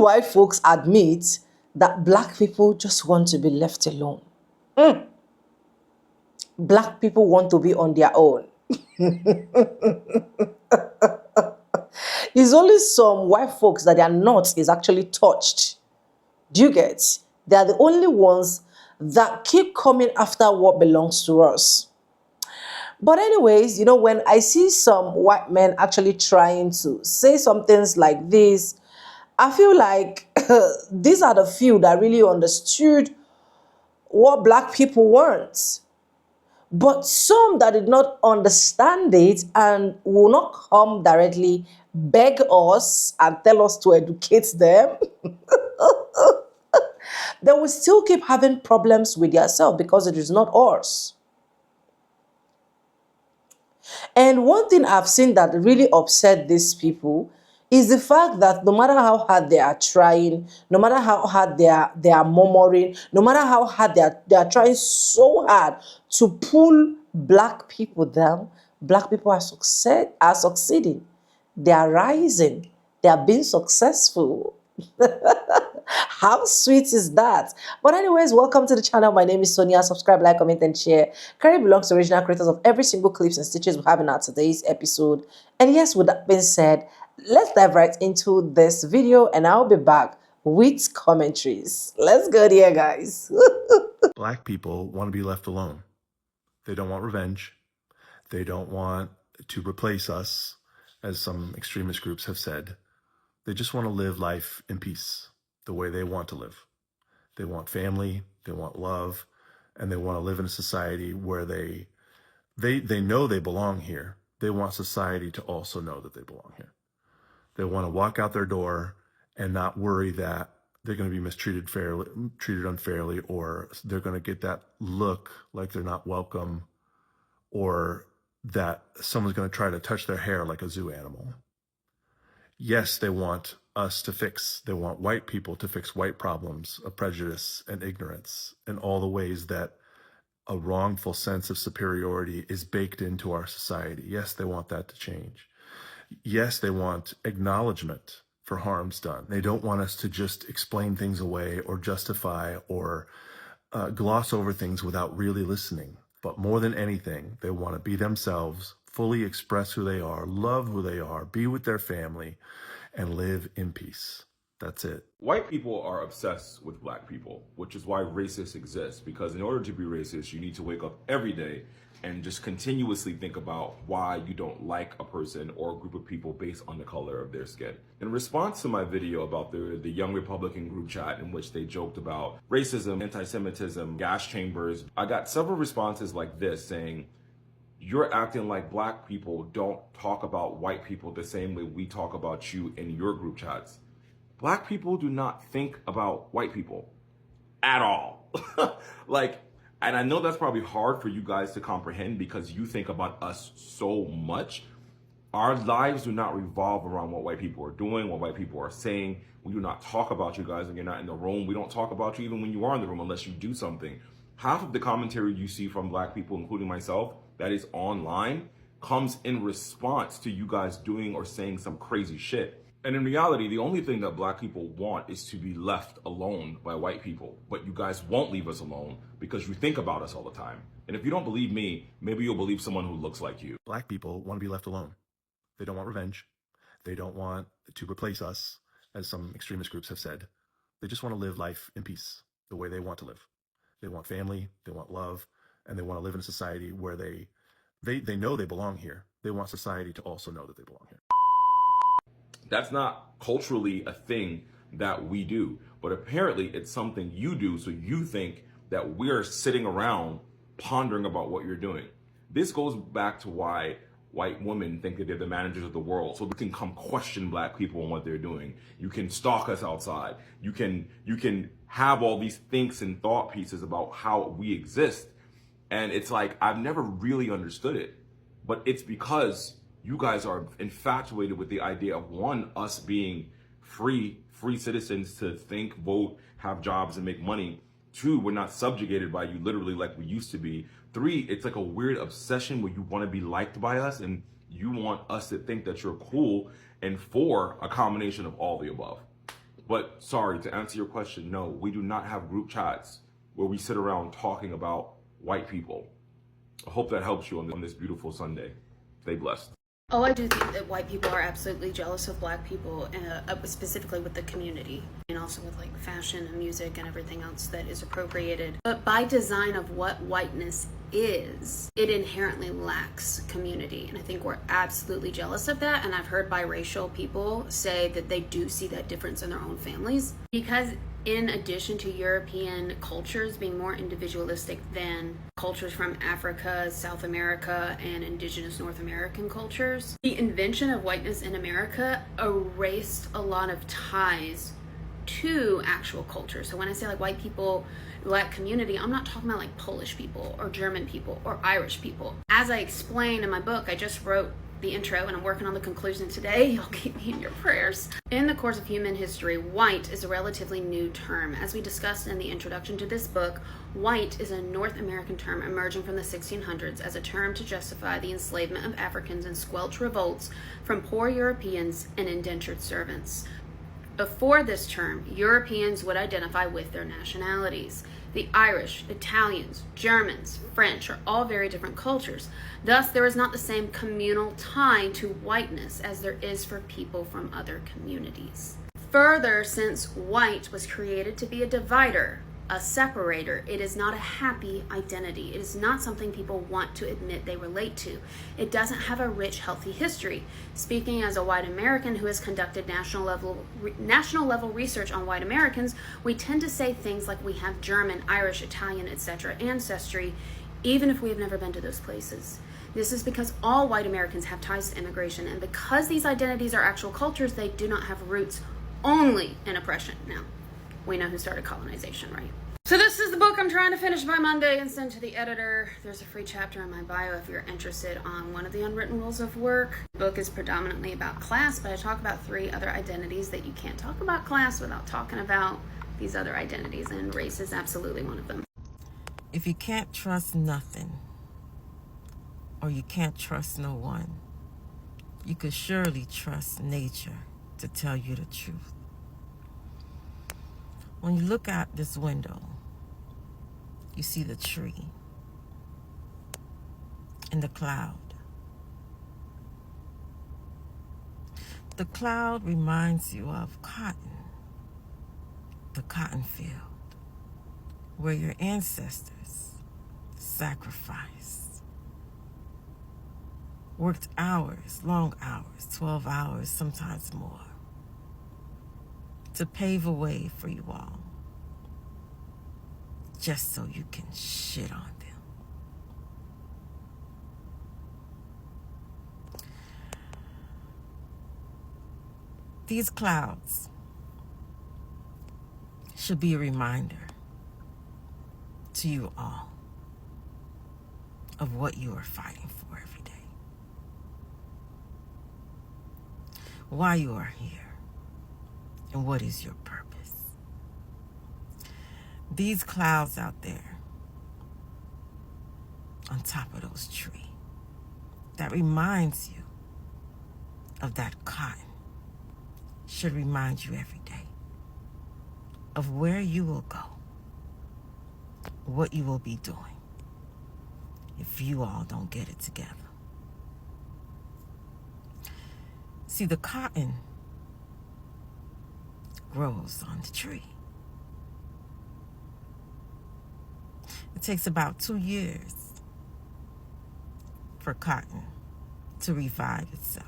white folks admit that black people just want to be left alone. Black people want to be on their own. It's only some white folks that their nuts is actually touched. Do you get? They are the only ones that keep coming after what belongs to us. But anyways, when I see some white men actually trying to say some things like this, I feel like these are the few that really understood what black people want. But some that did not understand it and will not come directly beg us and tell us to educate them, they will still keep having problems with themselves because it is not ours. And one thing I've seen that really upset these people is the fact that no matter how hard they are trying, no matter how hard they are murmuring, no matter how hard they are trying so hard to pull black people down, black people are succeeding. They are rising. They are being successful. How sweet is that? But anyways, welcome to the channel. My name is Sonia. Subscribe, like, comment, and share. Credit belongs to original creators of every single clips and stitches we have in our today's episode. And yes, with that being said, let's dive right into this video and I'll be back with commentaries. Let's go there, guys. Black people want to be left alone. They don't want revenge. They don't want to replace us, as some extremist groups have said. They just want to live life in peace, the way they want to live. They want family, they want love, and they want to live in a society where they know they belong here. They want society to also know that they belong here. They want to walk out their door and not worry that they're going to be treated unfairly, or they're going to get that look like they're not welcome, or that someone's going to try to touch their hair like a zoo animal. Yes, they want they want white people to fix white problems of prejudice and ignorance and all the ways that a wrongful sense of superiority is baked into our society. Yes, they want that to change. Yes, they want acknowledgement for harms done. They don't want us to just explain things away or justify or gloss over things without really listening. But more than anything, they want to be themselves, fully express who they are, love who they are, be with their family, and live in peace. That's it. White people are obsessed with black people, which is why racists exist. Because in order to be racist, you need to wake up every day and just continuously think about why you don't like a person or a group of people based on the color of their skin. In response to my video about the Young Republican group chat in which they joked about racism, anti-Semitism, gas chambers, I got several responses like this saying, "You're acting like black people don't talk about white people the same way we talk about you in your group chats." Black people do not think about white people at all. And I know that's probably hard for you guys to comprehend because you think about us so much. Our lives do not revolve around what white people are doing, what white people are saying. We do not talk about you guys when you're not in the room. We don't talk about you even when you are in the room unless you do something. Half of the commentary you see from black people, including myself, that is online, comes in response to you guys doing or saying some crazy shit. And in reality, the only thing that black people want is to be left alone by white people. But you guys won't leave us alone because you think about us all the time. And if you don't believe me, maybe you'll believe someone who looks like you. Black people want to be left alone. They don't want revenge. They don't want to replace us, as some extremist groups have said. They just want to live life in peace, the way they want to live. They want family, they want love, and they want to live in a society where they know they belong here. They want society to also know that they belong here. That's not culturally a thing that we do, but apparently it's something you do, so you think that we're sitting around pondering about what you're doing. This goes back to why white women think that they're the managers of the world, so they can come question black people and what they're doing. You can stalk us outside. You can have all these thinks and thought pieces about how we exist. And it's like, I've never really understood it, but it's because you guys are infatuated with the idea of, one, us being free citizens to think, vote, have jobs, and make money. Two, we're not subjugated by you literally like we used to be. Three, it's like a weird obsession where you want to be liked by us and you want us to think that you're cool. And four, a combination of all the above. But sorry, to answer your question, no, we do not have group chats where we sit around talking about white people. I hope that helps you on this beautiful Sunday. Stay blessed. Oh, I do think that white people are absolutely jealous of black people, specifically with the community, and also with like fashion and music and everything else that is appropriated. But by design of what whiteness is, it inherently lacks community. And I think we're absolutely jealous of that. And I've heard biracial people say that they do see that difference in their own families. Because in addition to European cultures being more individualistic than cultures from Africa, South America, and indigenous North American cultures, the invention of whiteness in America erased a lot of ties to actual culture. So when I say like white people, black community, I'm not talking about like Polish people or German people or Irish people. As I explain in my book, I just wrote the intro and I'm working on the conclusion today. Y'all keep me in your prayers. In the course of human history, white is a relatively new term. As we discussed in the introduction to this book, white is a North American term emerging from the 1600s as a term to justify the enslavement of Africans and squelch revolts from poor Europeans and indentured servants. Before this term, Europeans would identify with their nationalities. The Irish, Italians, Germans, French are all very different cultures. Thus, there is not the same communal tie to whiteness as there is for people from other communities. Further, since white was created to be a divider, a separator, it is not a happy identity. It is not something people want to admit they relate to. It doesn't have a rich, healthy history. Speaking as a white American who has conducted national level research on white Americans, we tend to say things like we have German, Irish, Italian, etc. ancestry, even if we have never been to those places. This is because all white Americans have ties to immigration, and because these identities are actual cultures, they do not have roots only in oppression. Now, we know who started colonization, right? So this is the book I'm trying to finish by Monday and send to the editor. There's a free chapter in my bio if you're interested on one of the unwritten rules of work. The book is predominantly about class, but I talk about 3 other identities that you can't talk about class without talking about these other identities, and race is absolutely one of them. If you can't trust nothing, or you can't trust no one, you could surely trust nature to tell you the truth. When you look out this window, you see the tree and the cloud. The cloud reminds you of cotton, the cotton field, where your ancestors sacrificed, worked hours, long hours, 12 hours, sometimes more, to pave a way for you all, just so you can shit on them. These clouds should be a reminder to you all of what you are fighting for every day, why you are here, and what is your purpose. These clouds out there on top of those trees, that reminds you of that cotton, should remind you every day of where you will go, what you will be doing if you all don't get it together. See, the cotton grows on the tree. It takes about 2 years for cotton to revive itself.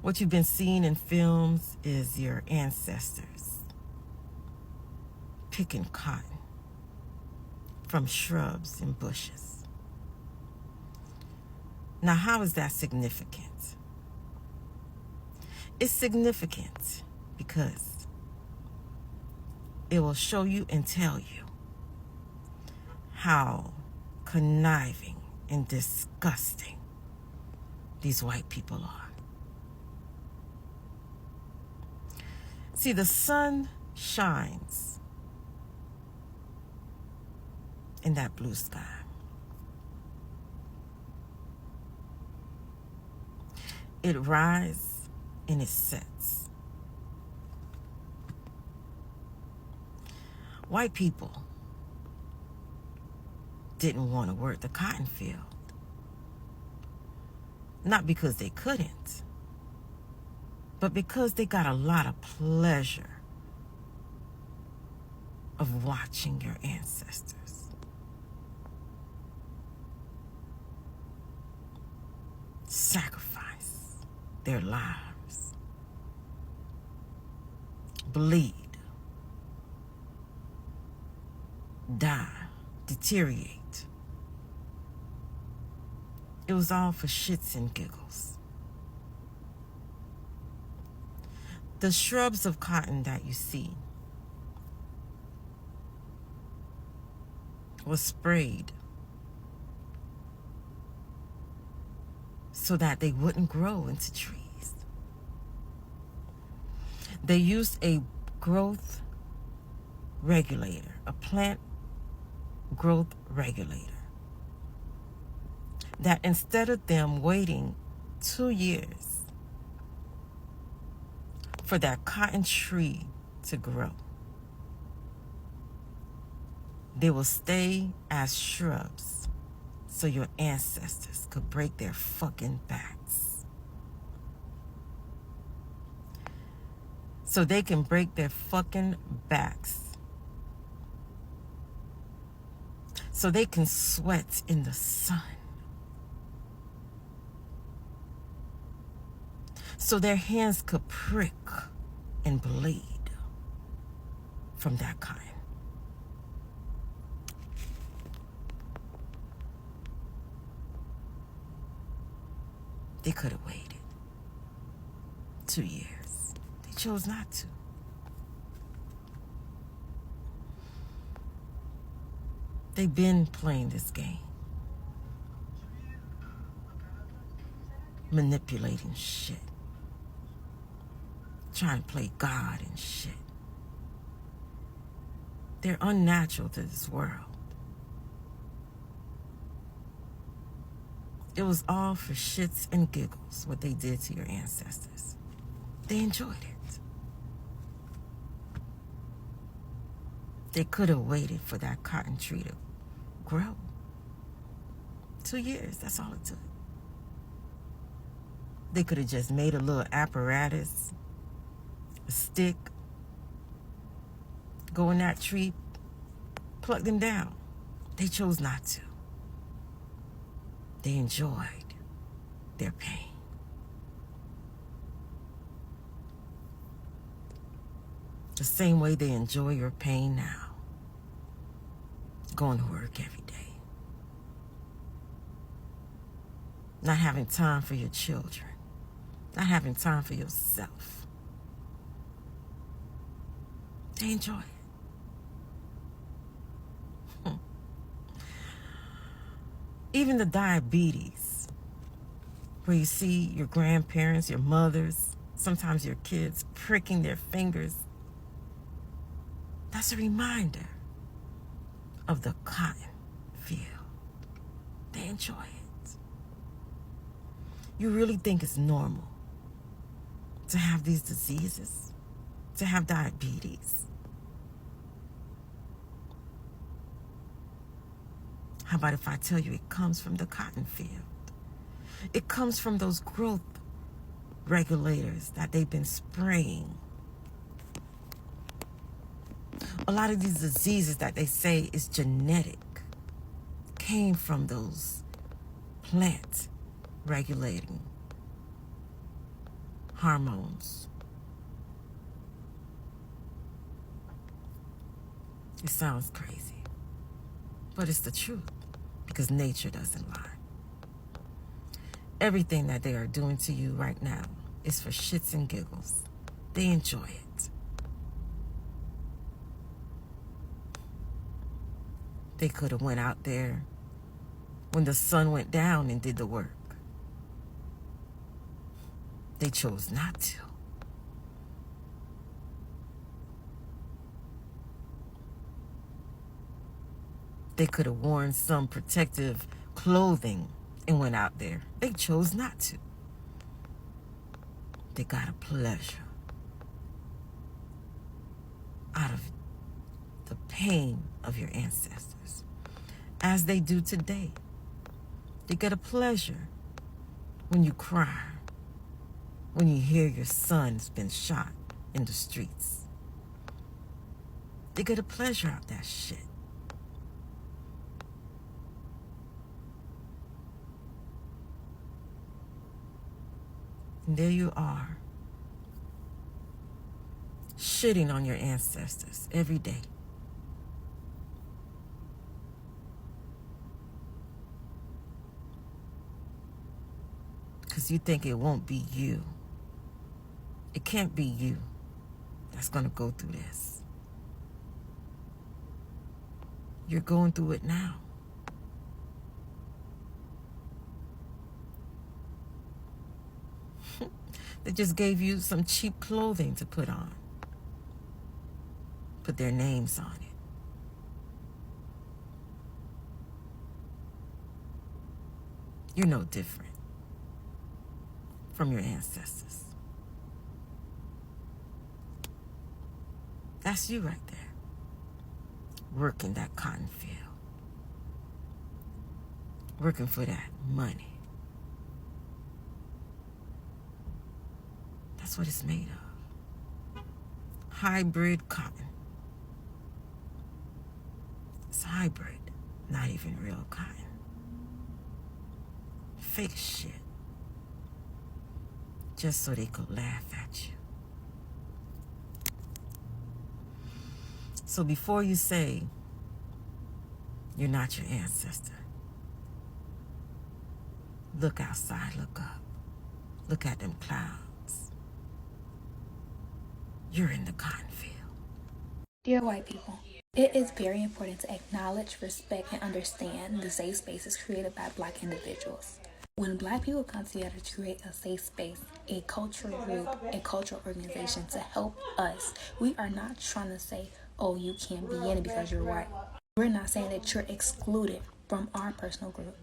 What you've been seeing in films is your ancestors picking cotton from shrubs and bushes. Now, how is that significant? It's significant because it will show you and tell you how conniving and disgusting these white people are. See, the sun shines in that blue sky. It rises in its sense. White people didn't want to work the cotton field. Not because they couldn't, but because they got a lot of pleasure of watching your ancestors sacrifice their lives, bleed, die, deteriorate. It was all for shits and giggles. The shrubs of cotton that you see was sprayed so that they wouldn't grow into trees. They used a growth regulator, a plant growth regulator, that instead of them waiting 2 years for that cotton tree to grow, they will stay as shrubs so your ancestors could break their fucking backs. So they can break their fucking backs. So they can sweat in the sun. So their hands could prick and bleed from that cotton. They could have waited 2 years. They chose not to. They've been playing this game. Manipulating shit. Trying to play God and shit. They're unnatural to this world. It was all for shits and giggles what they did to your ancestors. They enjoyed it. They could have waited for that cotton tree to grow. 2 years, that's all it took. They could have just made a little apparatus, a stick, go in that tree, pluck them down. They chose not to. They enjoyed their pain. The same way they enjoy your pain now. Going to work every day. Not having time for your children. Not having time for yourself. They enjoy it. Even the diabetes, where you see your grandparents, your mothers, sometimes your kids pricking their fingers. That's a reminder of the cotton field. They enjoy it. You really think it's normal to have these diseases, to have diabetes? How about if I tell you it comes from the cotton field? It comes from those growth regulators that they've been spraying. A lot of these diseases that they say is genetic came from those plant regulating hormones. It sounds crazy, but it's the truth, because nature doesn't lie. Everything that they are doing to you right now is for shits and giggles. They enjoy it. They could have went out there when the sun went down and did the work. They chose not to. They could have worn some protective clothing and went out there. They chose not to. They got a pleasure out of the pain of your ancestors, as they do today. They get a pleasure when you cry, when you hear your son's been shot in the streets. They get a pleasure out of that shit. And there you are, shitting on your ancestors every day. Because you think it won't be you. It can't be you that's going to go through this. You're going through it now. They just gave you some cheap clothing to put on. Put their names on it. You're no different from your ancestors. That's you right there, working that cotton field, working for that money. That's what it's made of. Hybrid cotton. It's hybrid, not even real cotton. Fake shit. Just so they could laugh at you. So before you say you're not your ancestor, look outside, look up. Look at them clouds. You're in the cotton field. Dear white people, it is very important to acknowledge, respect, and understand the safe spaces created by Black individuals. When Black people come together to create a safe space, a cultural group, a cultural organization to help us, we are not trying to say, oh, you can't be in it because you're white. We're not saying that you're excluded from our personal group.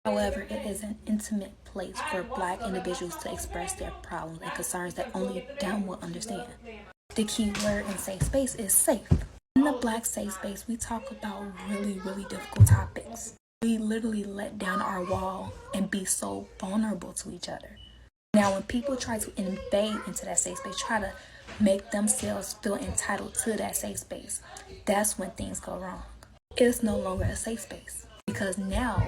However, it is an intimate place for Black individuals to express their problems and concerns that only them will understand. The key word in safe space is safe. In the Black safe space, we talk about really, really difficult topics. We literally let down our wall and be so vulnerable to each other. Now, when people try to invade into that safe space, try to make themselves feel entitled to that safe space, that's when things go wrong. It's no longer a safe space because now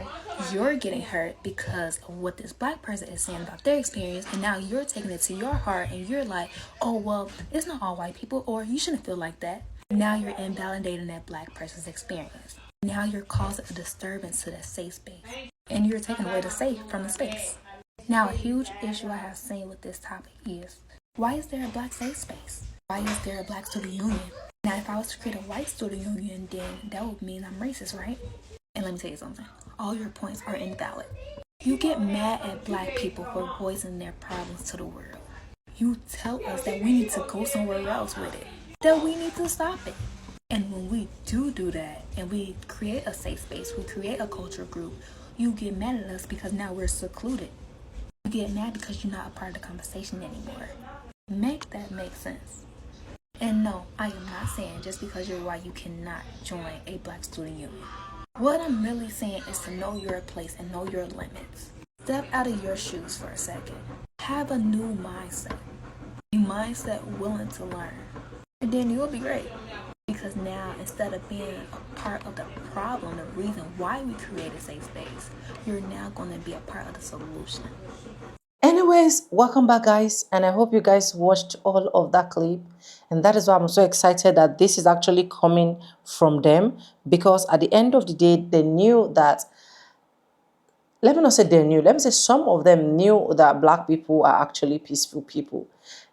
you're getting hurt because of what this Black person is saying about their experience, and now you're taking it to your heart and you're like, oh, well, it's not all white people, or you shouldn't feel like that. Now you're invalidating that Black person's experience. Now you're causing a disturbance to that safe space, and you're taking away the safe from the space. Now, a huge issue I have seen with this topic is, why is there a Black safe space? Why is there a Black student union? Now, if I was to create a white student union, then that would mean I'm racist, right? And let me tell you something. All your points are invalid. You get mad at Black people for voicing their problems to the world. You tell us that we need to go somewhere else with it, that we need to stop it. And when we do that, and we create a safe space, we create a culture group, you get mad at us because now we're secluded. You get mad because you're not a part of the conversation anymore. Make that make sense. And no, I am not saying just because you're white, you cannot join a Black student union. What I'm really saying is to know your place and know your limits. Step out of your shoes for a second. Have a new mindset. A mindset willing to learn. And then you'll be great. Because now, instead of being a part of the problem, the reason why we created a safe space, you're now going to be a part of the solution. Anyways, welcome back, guys, and I hope you guys watched all of that clip, and that is why I'm so excited that this is actually coming from them, because at the end of the day, they knew that, let me not say they knew, let me say some of them knew that Black people are actually peaceful people.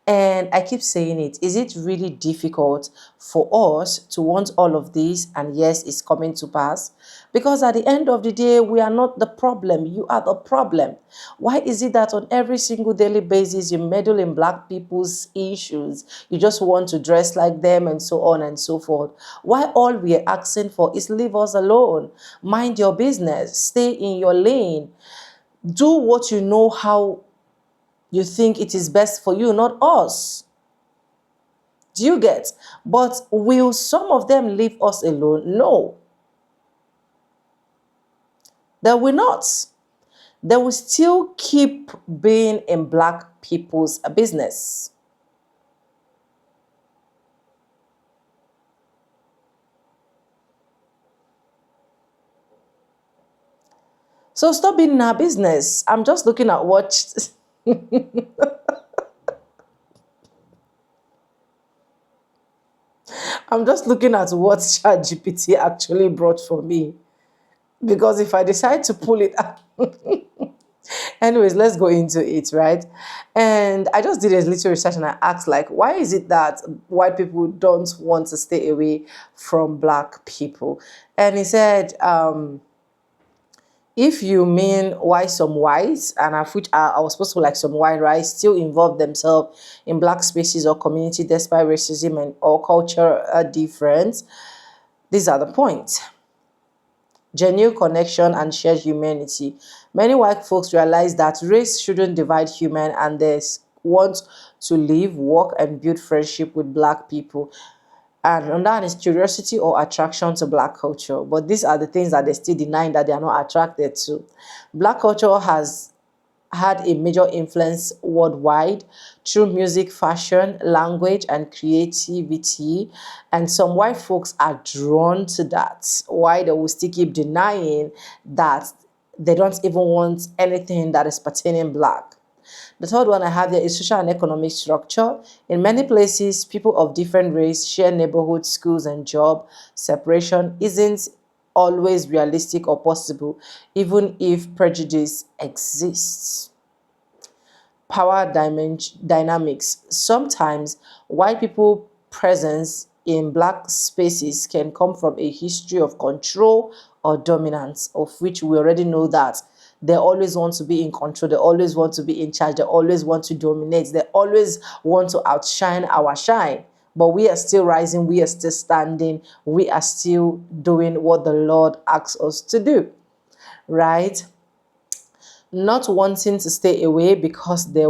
And I keep saying it, is it really difficult for us to want all of this? And yes, it's coming to pass. Because at the end of the day, we are not the problem. You are the problem. Why is it that on every single daily basis, you meddle in Black people's issues? You just want to dress like them and so on and so forth. Why all we are asking for is leave us alone. Mind your business. Stay in your lane. Do what you know how You think it is best for you, not us. Do you get? But will some of them leave us alone? No, they will not. They will still keep being in black people's business. So stop being in our business. I'm just looking at what I'm just looking at what ChatGPT actually brought for me. Because if I decide to pull it out, anyways, let's go into it, right? And I just did a little research and I asked, like, why is it that white people don't want to stay away from black people? And he said, if you mean why some whites, and of which I was supposed to like some white, right, still involve themselves in black spaces or community despite racism and or cultural difference, these are the points. Genuine connection and shared humanity. Many white folks realize that race shouldn't divide human and they want to live, work, and build friendship with black people. And another one is curiosity or attraction to black culture. But these are the things that they still denying that they are not attracted to. Black culture has had a major influence worldwide through music, fashion, language, and creativity. And some white folks are drawn to that. Why they will still keep denying that they don't even want anything that is pertaining black. The third one I have there is social and economic structure. In many places, people of different race share neighborhoods, schools, and job. Separation isn't always realistic or possible, even if prejudice exists. Power dynamics. Sometimes white people presence in black spaces can come from a history of control or dominance, of which we already know that they always want to be in control, they always want to be in charge, they always want to dominate, they always want to outshine our shine. But we are still rising, we are still standing, we are still doing what the Lord asks us to do, right? Not wanting to stay away because they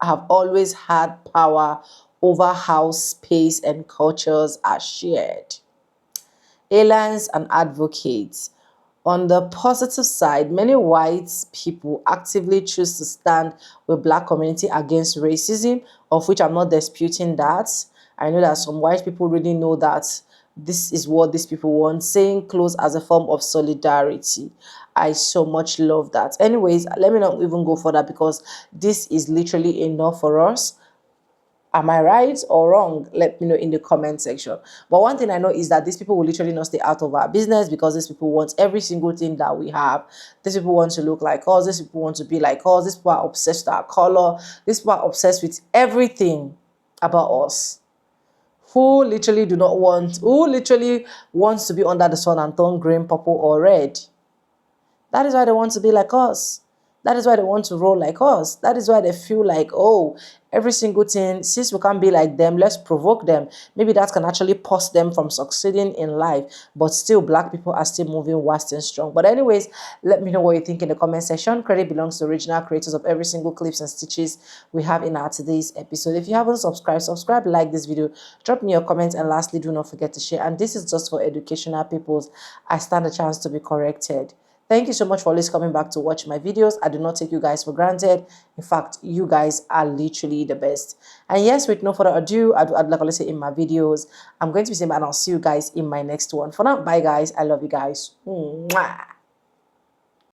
have always had power over how space and cultures are shared. Aliens and advocates. On the positive side, many white people actively choose to stand with black community against racism, of which I'm not disputing that. I know that some white people really know that this is what these people want, saying close as a form of solidarity. I so much love that. Anyways, let me not even go further because this is literally enough for us. Am I right or wrong? Let me know in the comment section. But one thing I know is that these people will literally not stay out of our business because these people want every single thing that we have. These people want to look like us. These people want to be like us. These people are obsessed with our color. These people are obsessed with everything about us. Who literally wants to be under the sun and turn green, purple, or red? That is why they want to be like us. That is why they want to roll like us. That is why they feel like, oh, every single thing, since we can't be like them, let's provoke them. Maybe that can actually pause them from succeeding in life. But still, black people are still moving fast and strong. But anyways, let me know what you think in the comment section. Credit belongs to original creators of every single clips and stitches we have in our today's episode. If you haven't subscribed, subscribe, like this video, drop me your comments, and lastly, do not forget to share. And this is just for educational purposes. I stand a chance to be corrected. Thank you so much for always coming back to watch my videos. I do not take you guys for granted. In fact, you guys are literally the best. And yes, with no further ado, I'd like to say in my videos, I'm going to be saying, and I'll see you guys in my next one. For now, bye guys. I love you guys. Mwah.